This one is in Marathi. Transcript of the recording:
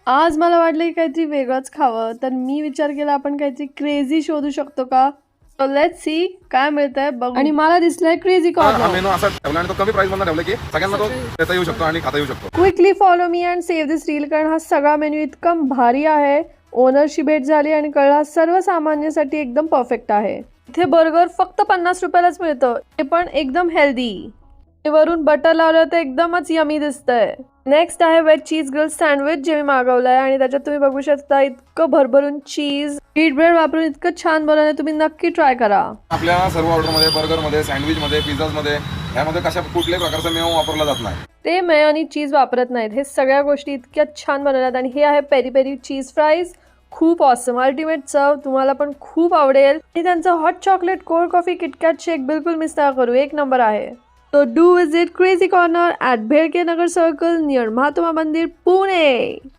आज मला वाटलं की काहीतरी वेगळंच खावं, तर मी विचार केला आपण काहीतरी क्रेझी शोधू शकतो का? सो लेट्स सी काय मिळतंय बघू. आणि मला दिसलंय क्रेझी हा कॉर्नर. मेनू असा ठेवला आणि तो कमी प्राइस मध्ये ठेवला की सगळ्यांना तो देता येऊ शकतो आणि खाता येऊ शकतो. Quickly follow me and save this reel, कारण हा सगळा मेन्यू इतका भारी आहे. ओनरशी भेट झाली आणि कळला सर्वसामान्यांसाठी एकदम परफेक्ट आहे. इथे बर्गर फक्त 50 रुपयालाच मिळतं, ते पण एकदम हेल्दी. वरून बटर लावलं तर एकदमच यमी दिसतंय. नेक्स्ट आहे वेज चीज ग्रिल सँडविच, जे मी मागवलंय आणि त्याच्यात तुम्ही बघू शकता इतकं भरभरून चीज, व्हीट ब्रेड वापरून इतकं छान बनवलंय. तुम्ही नक्की ट्राय करा. आपल्या सर्व ऑर्डर मध्ये, बर्गर मध्ये, सँडविच मध्ये, पिझ्झाज मध्ये यामध्ये कशा कुठल्याही प्रकारचा मेव वापरला जात नाही. ते मेयोनी चीज वापरत नाहीत. हे सगळ्या गोष्टी इतक्या छान बनवल्यात. आणि हे आहे पेरी पेरी चीज फ्राईज, खूप ऑसम, अल्टिमेट चव, तुम्हाला पण खूप आवडेल. आणि त्यांचं hot chocolate, cold coffee, KitKat shake बिलकुल मिस नका करू, एक नंबर आहे. So do visit Crazy Corner at Bhelke Nagar Circle near Mahatma Mandir, Pune.